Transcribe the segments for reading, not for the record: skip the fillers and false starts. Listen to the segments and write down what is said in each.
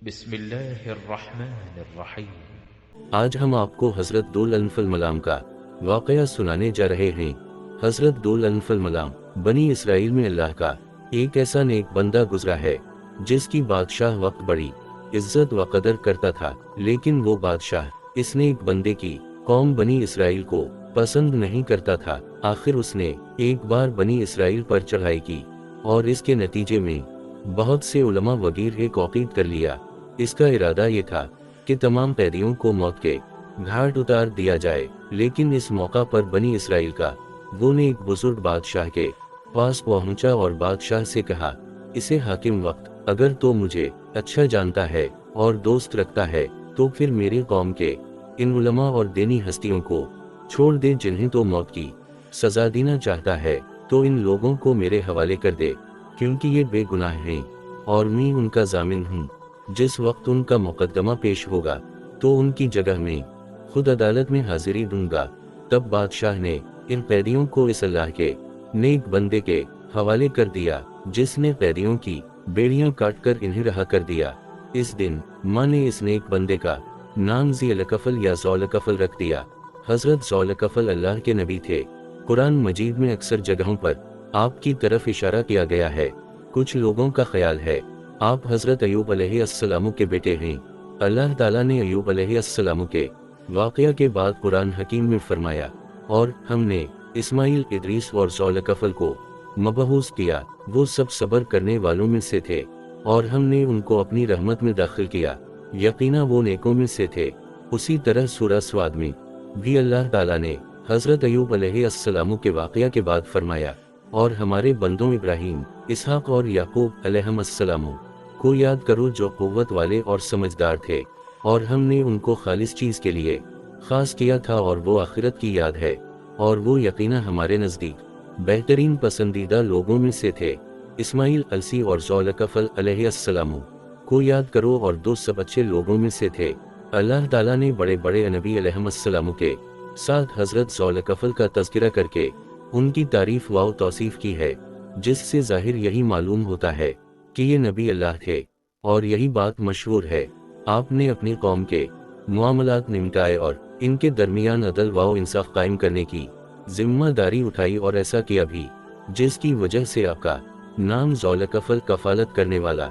بسم اللہ الرحمن الرحیم۔ آج ہم آپ کو حضرت ذو الانف الملام کا واقعہ سنانے جا رہے ہیں۔ حضرت ذو الانف الملام بنی اسرائیل میں اللہ کا ایک ایسا نیک بندہ گزرا ہے جس کی بادشاہ وقت بڑی عزت و قدر کرتا تھا، لیکن وہ بادشاہ اس نیک بندے کی قوم بنی اسرائیل کو پسند نہیں کرتا تھا۔ آخر اس نے ایک بار بنی اسرائیل پر چڑھائی کی اور اس کے نتیجے میں بہت سے علماء وغیرہ کو عقید کر لیا۔ اس کا ارادہ یہ تھا کہ تمام قیدیوں کو موت کے گھاٹ اتار دیا جائے، لیکن اس موقع پر بنی اسرائیل کا وہ نیک بزرگ بادشاہ کے پاس پہنچا اور بادشاہ سے کہا، اسے حاکم وقت اگر تو مجھے اچھا جانتا ہے اور دوست رکھتا ہے تو پھر میری قوم کے ان علماء اور دینی ہستیوں کو چھوڑ دے جنہیں تو موت کی سزا دینا چاہتا ہے، تو ان لوگوں کو میرے حوالے کر دے، کیونکہ یہ بے گناہ ہیں اور میں ان کا ضامن ہوں۔ جس وقت ان کا مقدمہ پیش ہوگا تو ان کی جگہ میں خود عدالت میں حاضری دوں گا۔ تب بادشاہ نے ان قیدیوں کو اس اللہ کے نیک بندے کے حوالے کر دیا جس نے قیدیوں کی بیڑیاں کاٹ کر انہیں رہا کر دیا۔ اس دن ماں نے اس نیک بندے کا نام ذی الکفل یا ذو الکفل رکھ دیا۔ حضرت ذو الکفل اللہ کے نبی تھے۔ قرآن مجید میں اکثر جگہوں پر آپ کی طرف اشارہ کیا گیا ہے۔ کچھ لوگوں کا خیال ہے آپ حضرت ایوب علیہ السلام کے بیٹے ہیں۔ اللہ تعالیٰ نے ایوب علیہ السلام کے واقعہ کے بعد قرآن حکیم میں فرمایا، اور ہم نے اسماعیل، ادریس اور ذو الکفل کو مبعوث کیا، وہ سب صبر کرنے والوں میں سے تھے اور ہم نے ان کو اپنی رحمت میں داخل کیا، یقیناً وہ نیکوں میں سے تھے۔ اسی طرح سورہ سواد میں بھی اللہ تعالیٰ نے حضرت ایوب علیہ السلام کے واقعہ کے بعد فرمایا، اور ہمارے بندوں ابراہیم، اسحاق اور یعقوب علیہ السلام کو یاد کرو جو قوت والے اور سمجھدار تھے، اور ہم نے ان کو خالص چیز کے لیے خاص کیا تھا، اور وہ آخرت کی یاد ہے، اور وہ یقیناً ہمارے نزدیک بہترین پسندیدہ لوگوں میں سے تھے۔ اسماعیل، السی اور ذو الکفل علیہ السلام کو یاد کرو، اور دو سب اچھے لوگوں میں سے تھے۔ اللہ تعالیٰ نے بڑے بڑے نبی علیہ السلام کے ساتھ حضرت ذو الکفل کا تذکرہ کر کے ان کی تعریف و توصیف کی ہے، جس سے ظاہر یہی معلوم ہوتا ہے کہ یہ نبی اللہ تھے، اور یہی بات مشہور ہے آپ نے اپنی قوم کے معاملات نمٹائے اور ان کے درمیان عدل و انصاف قائم کرنے کی ذمہ داری اٹھائی، اور ایسا کیا بھی جس کی وجہ سے آپ کا نام ذو الکفل کفالت کرنے والا،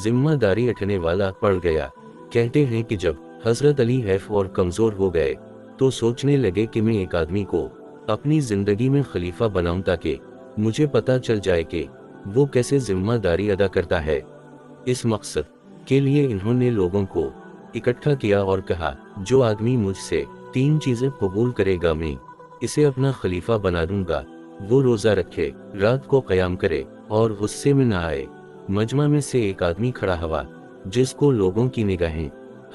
ذمہ داری اٹھنے والا پڑ گیا۔ کہتے ہیں کہ جب حضرت علی حیف اور کمزور ہو گئے تو سوچنے لگے کہ میں ایک آدمی کو اپنی زندگی میں خلیفہ بناؤں تاکہ مجھے پتہ چل جائے کہ وہ کیسے ذمہ داری ادا کرتا ہے۔ اس مقصد کے لیے انہوں نے لوگوں کو اکٹھا کیا اور کہا، جو آدمی مجھ سے 3 چیزیں قبول کرے گا میں اسے اپنا خلیفہ بنا دوں گا۔ وہ روزہ رکھے، رات کو قیام کرے اور غصے میں نہ آئے۔ مجمع میں سے ایک آدمی کھڑا ہوا جس کو لوگوں کی نگاہیں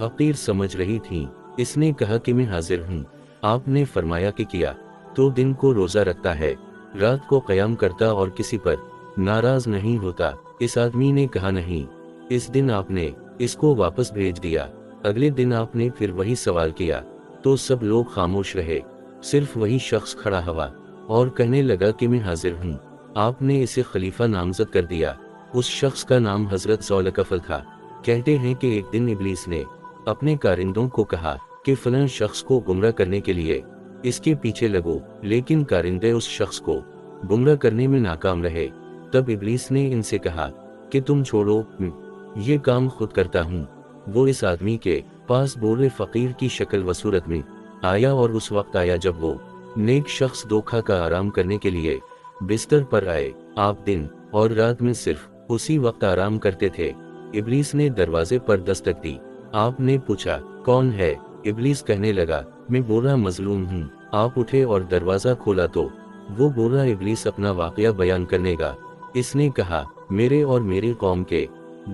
حقیر سمجھ رہی تھیں۔ اس نے کہا کہ میں حاضر ہوں۔ آپ نے فرمایا کہ کیا تو دن کو روزہ رکھتا ہے، رات کو قیام کرتا اور کسی پر ناراض نہیں ہوتا؟ اس آدمی نے کہا نہیں۔ اس دن آپ نے اس کو واپس بھیج دیا۔ اگلے دن آپ نے پھر وہی سوال کیا تو سب لوگ خاموش رہے، صرف وہی شخص کھڑا ہوا اور کہنے لگا کہ میں حاضر ہوں۔ آپ نے اسے خلیفہ نامزد کر دیا۔ اس شخص کا نام حضرت ذو الکفل تھا۔ کہتے ہیں کہ ایک دن ابلیس نے اپنے کارندوں کو کہا کہ فلاں شخص کو گمراہ کرنے کے لیے اس کے پیچھے لگو، لیکن کارندے اس شخص کو گمراہ کرنے میں ناکام رہے۔ تب ابلیس نے ان سے کہا کہ تم چھوڑو، یہ کام خود کرتا ہوں۔ وہ اس آدمی کے پاس بورے فقیر کی شکل و صورت میں آیا، اور اس وقت آیا جب وہ نیک شخص دھوکھا کا آرام کرنے کے لیے بستر پر آئے۔ آپ دن اور رات میں صرف اسی وقت آرام کرتے تھے۔ ابلیس نے دروازے پر دستک دی۔ آپ نے پوچھا کون ہے؟ ابلیس کہنے لگا میں بورا مظلوم ہوں۔ آپ اٹھے اور دروازہ کھولا تو وہ بورا ابلیس اپنا واقعہ بیان کرنے گا۔ اس نے کہا میرے اور میری قوم کے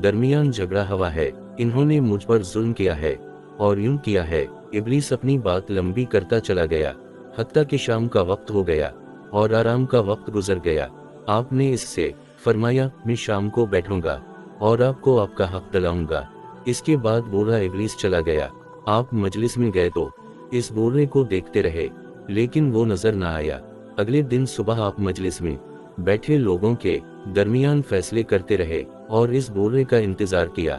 درمیان جھگڑا ہوا ہے، انہوں نے مجھ پر ظلم کیا ہے اور یوں کیا ہے۔ ابلیس اپنی بات لمبی کرتا چلا گیا حتیٰ کہ شام کا وقت ہو گیا اور آرام کا وقت گزر گیا۔ آپ نے اس سے فرمایا میں شام کو بیٹھوں گا اور آپ کو آپ کا حق دلاؤں گا۔ اس کے بعد بورا ابلیس چلا گیا۔ آپ مجلس میں گئے تو اس بورے کو دیکھتے رہے، لیکن وہ نظر نہ آیا۔ اگلے دن صبح آپ مجلس میں بیٹھے لوگوں کے درمیان فیصلے کرتے رہے اور اس بورے کا انتظار کیا،